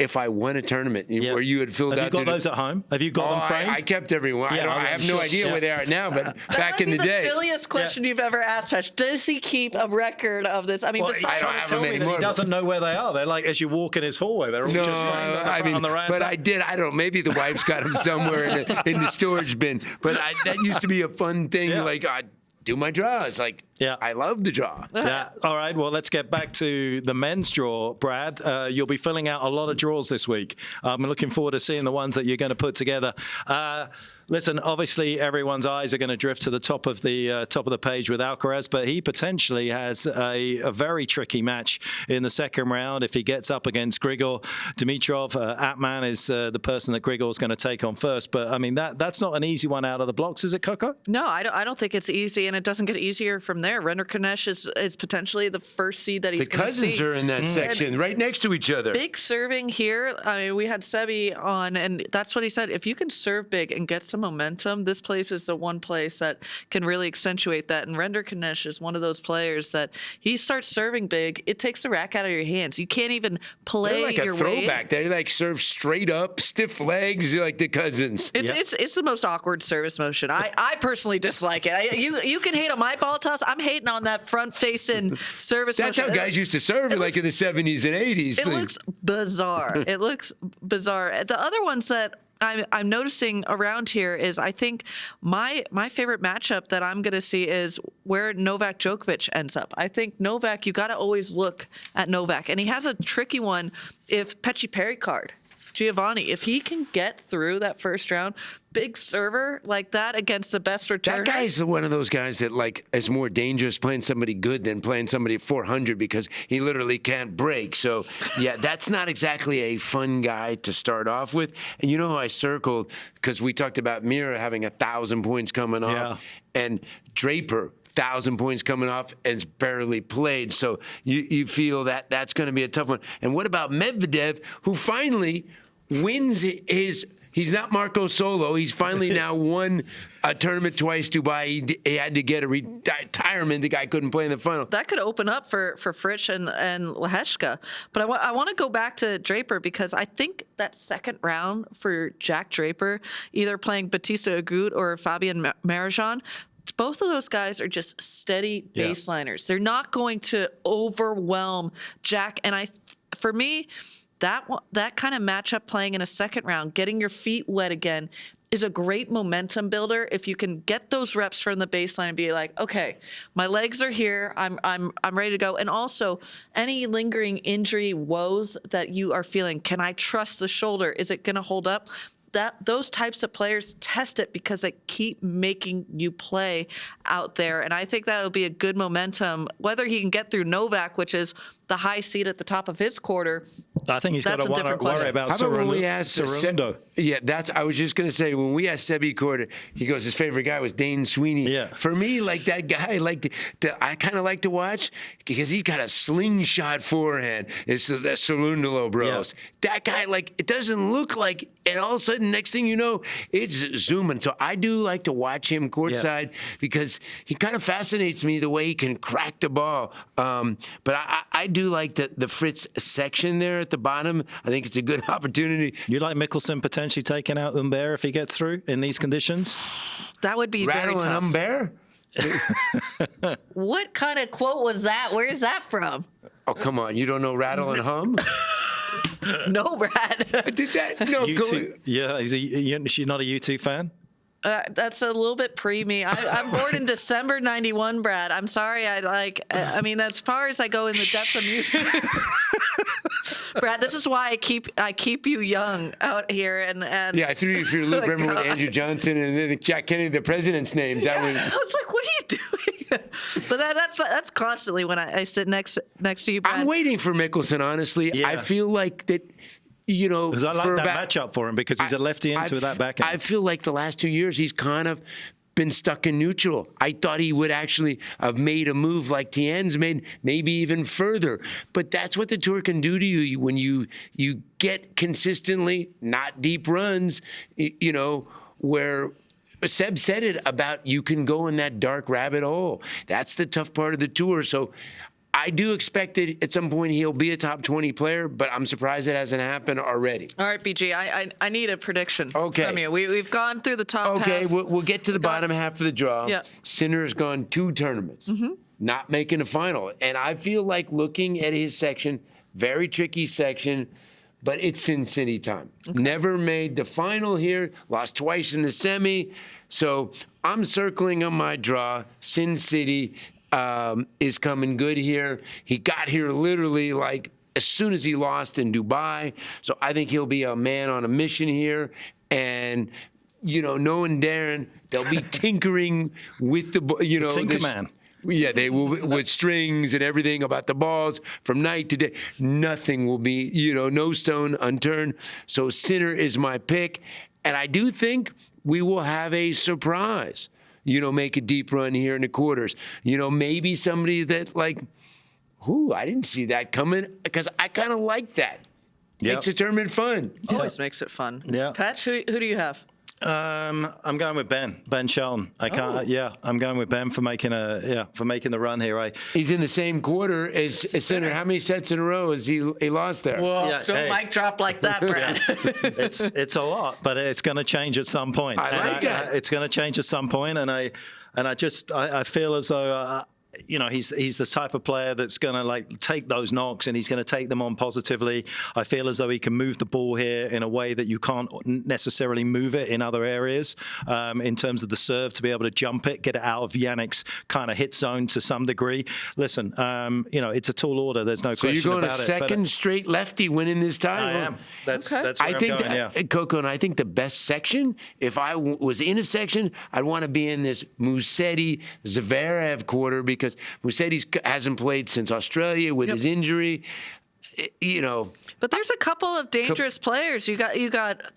if I won a tournament where you had filled out. Have you got those at home? Have you got them framed? I kept everyone. I have no idea where they are now, but back in the day. The silliest question you've ever asked, Petch. Does he keep a record of this? I mean, well, besides I don't have them anymore. He doesn't know where where they are. They're like as you walk in his hallway. They're all just framed on the but I don't know. Maybe the wife's got them somewhere in the storage bin. But that used to be a fun thing. Yeah. Like I do my draws. Like I love the draw. Yeah. All right. Well, let's get back to the men's draw, Brad. You'll be filling out a lot of draws this week. I'm looking forward to seeing the ones that you're going to put together. Listen, obviously, everyone's eyes are going to drift to the top of the page with Alcaraz, but he potentially has a very tricky match in the second round if he gets up against Grigor Dimitrov. Atman is the person that Grigor's going to take on first, but I mean that's not an easy one out of the blocks, is it, Coco? No, I don't think it's easy, and it doesn't get easier from there. Render Kanesh is potentially the first seed that he's going to see. The cousins are in that section, right next to each other. Big serving here. I mean, we had Sebi on, and that's what he said. If you can serve big and get some momentum, this place is the one place that can really accentuate that. And Render Kanesh is one of those players that he starts serving big, it takes the rack out of your hands. You can't even play They're like your a way in. throwback. They like serve straight up, stiff legs, like the cousins. It's the most awkward service motion. I personally dislike it. You can hate on my ball toss. I'm hating on that front facing service That's motion. how guys used to serve like in the 70s and 80s. It looks bizarre. It looks bizarre. The other ones that I'm noticing around here is I think my favorite matchup that I'm going to see is where Novak Djokovic ends up. I think Novak, you got to always look at Novak. And he has a tricky one if Petchey Pericard. Giovanni, if he can get through that first round, big server like that against the best returner. That guy's one of those guys that like is more dangerous playing somebody good than playing somebody at 400 because he literally can't break. So yeah, that's not exactly a fun guy to start off with. And you know who I circled because we talked about Mira having 1,000 points coming off, and Draper. 1,000 points coming off and it's barely played. So you feel that that's going to be a tough one. And what about Medvedev, who finally wins his – he's not Marco Solo. He's finally now won a tournament twice, Dubai. He had to get a retirement. The guy couldn't play in the final. That could open up for Fritsch and Leheshka. But I want to go back to Draper because I think that second round for Jack Draper, either playing Batista Agut or Fabian Marozsan, both of those guys are just steady baseliners. They're not going to overwhelm Jack. And for me, that kind of matchup playing in a second round, getting your feet wet again, is a great momentum builder. If you can get those reps from the baseline and be like, okay, my legs are here, I'm ready to go. And also, any lingering injury woes that you are feeling, can I trust the shoulder? Is it going to hold up? Those types of players test it because they keep making you play out there. And I think that'll be a good momentum, whether he can get through Novak, which is the high seed at the top of his quarter. I think he's got to worry about How about when we asked Cerundo? I was just going to say, when we asked Sebi Korda, he goes, his favorite guy was Dane Sweeney. Yeah. For me, like that guy, I kind of like to watch because he's got a slingshot forehand. It's the Cerundolo bros. Yeah. That guy, like, it doesn't look like, and all of a sudden, next thing you know, it's zooming. So I do like to watch him courtside because he kind of fascinates me the way he can crack the ball. But I do like the Fritz section there at the bottom. I think it's a good opportunity. You like Mickelson potentially taking out Humbert if he gets through in these conditions? That would be Rattle very tough. and Humbert? What kind of quote was that? Where is that from? Oh, come on. You don't know Rattle and Hum? No, Brad. Did that? No, is she not a U2 fan? That's a little bit pre-me. I'm born in December '91, Brad. I'm sorry. I mean, as far as I go in the depth of music, Brad. This is why I keep you young out here. And yeah, I threw you for your loop. Remember with Andrew Johnson and then Jack Kennedy, the president's names. I was like, what are you doing? But that's constantly when I sit next to you, Brad. I'm waiting for Mickelson. Honestly, I feel like that. You know, because I like that matchup for him because he's a lefty into that backhand. I feel like the last 2 years he's kind of been stuck in neutral. I thought he would actually have made a move like Tien's made, maybe even further. But that's what the tour can do to you when you get consistently not deep runs, you know, where Seb said it about you can go in that dark rabbit hole. That's the tough part of the tour. So I do expect that at some point he'll be a top 20 player, but I'm surprised it hasn't happened already. All right, BG, I need a prediction from you. We've gone through the top half. Okay, we'll get to the bottom half of the draw. Yeah. Sinner's gone 2 tournaments, not making a final. And I feel like looking at his section, very tricky section. But it's Sin City time. Never made the final here, lost twice in the semi. So I'm circling on my draw. Sin City is coming good here. He got here literally like as soon as he lost in Dubai. So I think he'll be a man on a mission here. And, knowing Darren, they'll be tinkering with the, Tinkerman. Yeah, they will with strings and everything about the balls from night to day. Nothing will be, no stone unturned. So Sinner is my pick. And I do think we will have a surprise, make a deep run here in the quarters. Maybe somebody that I didn't see that coming because I kind of like that. Yep. Makes the tournament fun. Always makes it fun. Yeah. Patch, who do you have? I'm going with Ben Shelton. I can't. Yeah, I'm going with Ben for making the run here. He's in the same quarter as Sinner. How many sets in a row has he lost there? Well, Yeah, don't hey. mic drop like that, Brad. It's a lot, but it's going to change at some point. I like that. It's going to change at some point, and I feel as though. He's the type of player that's going to take those knocks and he's going to take them on positively. I feel as though he can move the ball here in a way that you can't necessarily move it in other areas in terms of the serve to be able to jump it, get it out of Yannick's kind of hit zone to some degree. Listen, it's a tall order. There's no question about it. So you're going a second straight lefty winning this title? I am. That's where I think I'm going, Coco, and I think the best section, if I was in a section, I'd want to be in this Musetti-Zverev quarter because Musetti hasn't played since Australia with his injury. But there's a couple of dangerous players. You got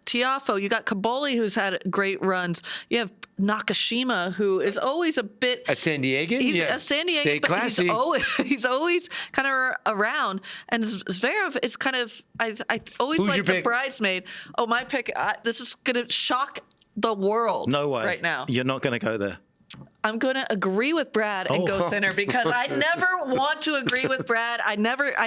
Tiafoe, you got Caboli, who's had great runs. You have Nakashima, who is always a bit a San Diegan. He's a San Diegan, Stay but classy. he's always kind of around. And Zverev is kind of I always Who's like your the pick? bridesmaid. Oh, my pick. This is gonna shock the world. No way. Right now. You're not going to go there. I'm going to agree with Brad and go Sinner because I never want to agree with Brad. I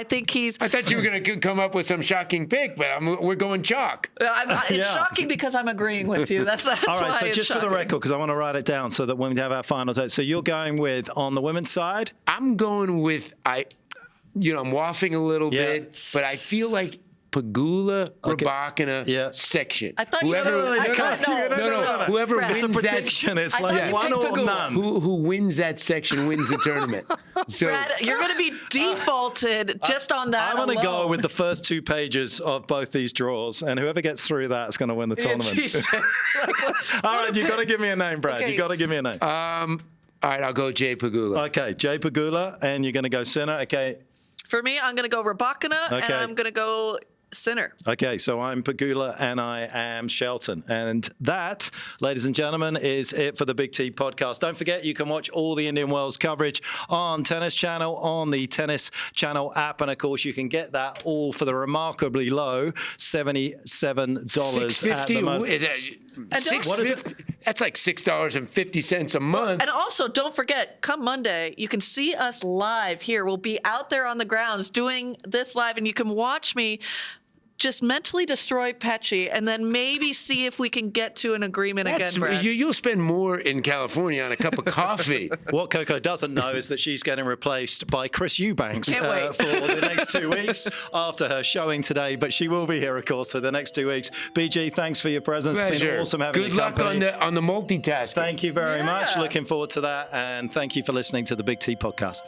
think he's. I thought you were going to come up with some shocking pick, but we're going chalk. It's shocking because I'm agreeing with you. That's All right, why so it's just shocking. for the record, because I want to write it down so that when we have our final vote. So you're going with, on the women's side? I'm going with, I'm waffing a little bit, but I feel like Pegula, Rybakina section. I thought whoever Brad, It's a wins prediction. It's I thought like you one picked or Pegula. none. who wins that section wins the tournament. So Brad, you're going to be defaulted just on that. I'm going to go alone. with the first two pages of both these draws, and whoever gets through that is going to win the tournament. Jesus. All right, you've got to give me a name, Brad. Okay. You've got to give me a name. all right, I'll go Jay Pegula. Okay, Jay Pegula, and you're going to go Sinner. Okay. For me, I'm going to go Rybakina, and Okay. I'm going to go Sinner. Okay, so I'm Pegula and I am Shelton. And that, ladies and gentlemen, is it for the Big T podcast. Don't forget, you can watch all the Indian Wells coverage on Tennis Channel, on the Tennis Channel app. And of course, you can get that all for the remarkably low $77 at the moment. Is that $6.50? That's like $6.50 a month. And also, don't forget, come Monday, you can see us live here. We'll be out there on the grounds doing this live, and you can watch me just mentally destroy Petchey and then maybe see if we can get to an agreement again, Brad. You'll spend more in California on a cup of coffee. What Coco doesn't know is that she's getting replaced by Chris Eubanks Can't wait. for the next 2 weeks after her showing today. But she will be here, of course, for the next 2 weeks. BG, thanks for your presence. It's been awesome having you. Good luck company. on the multitasking. Thank you very much. Yeah. Looking forward to that. And thank you for listening to the Big T podcast.